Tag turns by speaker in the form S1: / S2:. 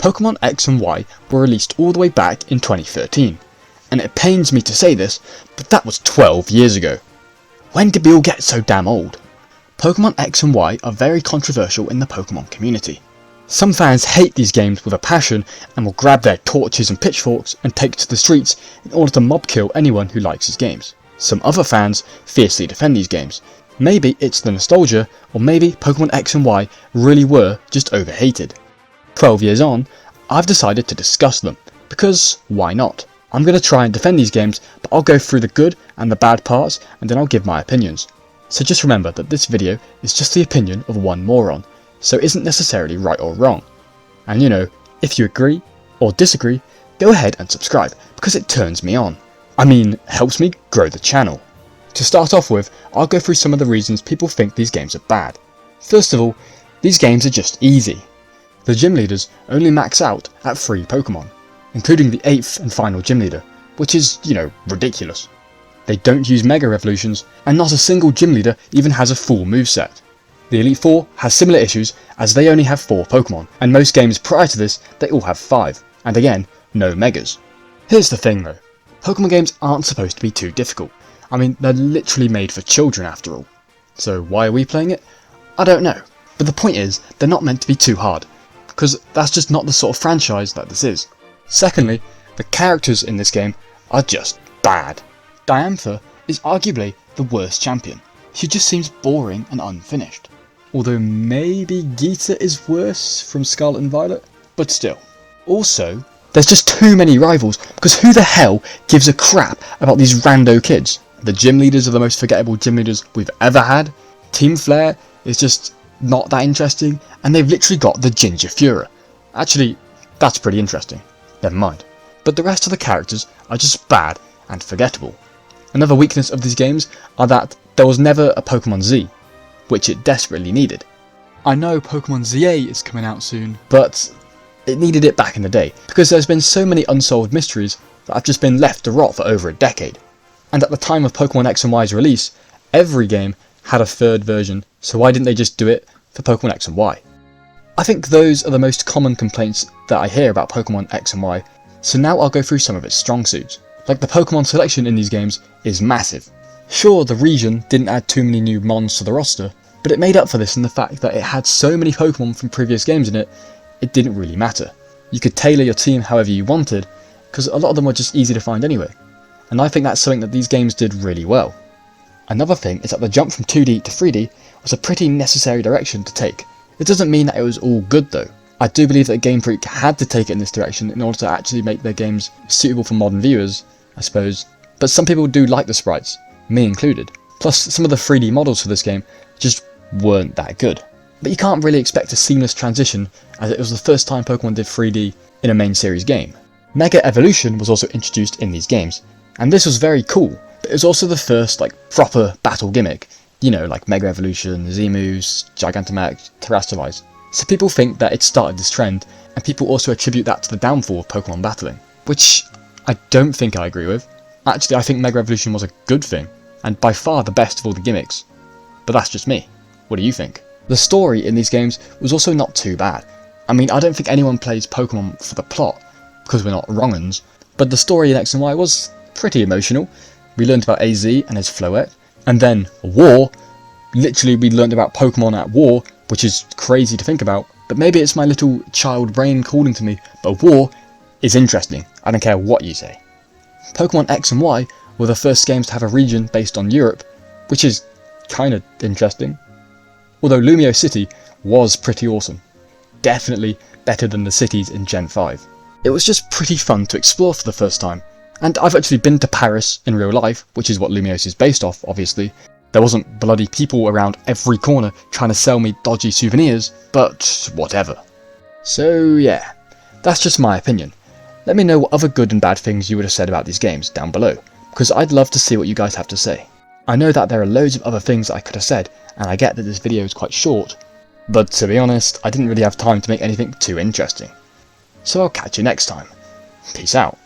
S1: Pokémon X and Y were released all the way back in 2013, and it pains me to say this, but that was 12 years ago. When did we all get so damn old? Pokémon X and Y are very controversial in the Pokémon community. Some fans hate these games with a passion and will grab their torches and pitchforks and take to the streets in order to mob kill anyone who likes these games. Some other fans fiercely defend these games. Maybe it's the nostalgia, or maybe Pokémon X and Y really were just overhated. 12 years on, I've decided to discuss them, because why not? I'm going to try and defend these games, but I'll go through the good and the bad parts and then I'll give my opinions. So just remember that this video is just the opinion of one moron, so it isn't necessarily right or wrong. And you know, if you agree or disagree, go ahead and subscribe, because it turns me on. I mean, helps me grow the channel. To start off with, I'll go through some of the reasons people think these games are bad. First of all, these games are just easy. The gym leaders only max out at 3 Pokemon, including the 8th and final gym leader, which is, you know, ridiculous. They don't use Mega Evolutions, and not a single gym leader even has a full moveset. The Elite Four has similar issues as they only have 4 Pokemon, and most games prior to this they all have 5, and again, no Megas. Here's the thing though, Pokemon games aren't supposed to be too difficult. I mean, they're literally made for children after all. So why are we playing it? I don't know, but the point is, they're not meant to be too hard, because that's just not the sort of franchise that this is. Secondly, the characters in this game are just bad. Diantha is arguably the worst champion. She just seems boring and unfinished. Although maybe Geeta is worse from Scarlet and Violet, but still. Also, there's just too many rivals, because who the hell gives a crap about these rando kids? The gym leaders are the most forgettable gym leaders we've ever had. Team Flare is just not that interesting, and they've literally got the Ginger Fura. Actually, that's pretty interesting. Never mind. But the rest of the characters are just bad and forgettable. Another weakness of these games are that there was never a Pokemon Z, which it desperately needed. I know Pokemon ZA is coming out soon, but it needed it back in the day, because there's been so many unsolved mysteries that have just been left to rot for over a decade. And at the time of Pokemon X and Y's release, every game had a third version, so why didn't they just do it for Pokemon X and Y? I think those are the most common complaints that I hear about Pokemon X and Y, so now I'll go through some of its strong suits. Like, the Pokemon selection in these games is massive. Sure, the region didn't add too many new mons to the roster, but it made up for this in the fact that it had so many Pokemon from previous games in it, it didn't really matter. You could tailor your team however you wanted, because a lot of them were just easy to find anyway. And I think that's something that these games did really well. Another thing is that the jump from 2D to 3D was a pretty necessary direction to take. It doesn't mean that it was all good though. I do believe that Game Freak had to take it in this direction in order to actually make their games suitable for modern viewers, I suppose. But some people do like the sprites, me included. Plus, some of the 3D models for this game just weren't that good. But you can't really expect a seamless transition, as it was the first time Pokemon did 3D in a main series game. Mega Evolution was also introduced in these games, and this was very cool, but it was also the first proper battle gimmick. You know, like Mega Evolution, Z-moves, Gigantamax, Terastallize. So people think that it started this trend, and people also attribute that to the downfall of Pokemon battling, which I don't think I agree with. Actually, I think Mega Evolution was a good thing, and by far the best of all the gimmicks. But that's just me. What do you think? The story in these games was also not too bad. I mean, I don't think anyone plays Pokemon for the plot, because we're not wrong'uns, but the story in X and Y was pretty emotional. We learned about AZ and his Floette, and then war. Literally, we learned about Pokemon at war, which is crazy to think about, but maybe it's my little child brain calling to me, but war is interesting, I don't care what you say. Pokemon X and Y were the first games to have a region based on Europe, which is kinda interesting. Although Lumio City was pretty awesome. Definitely better than the cities in Gen 5. It was just pretty fun to explore for the first time, and I've actually been to Paris in real life, which is what Lumiose is based off, obviously. There wasn't bloody people around every corner trying to sell me dodgy souvenirs, but whatever. So yeah, that's just my opinion. Let me know what other good and bad things you would have said about these games down below, because I'd love to see what you guys have to say. I know that there are loads of other things I could have said, and I get that this video is quite short, but to be honest, I didn't really have time to make anything too interesting. So I'll catch you next time. Peace out.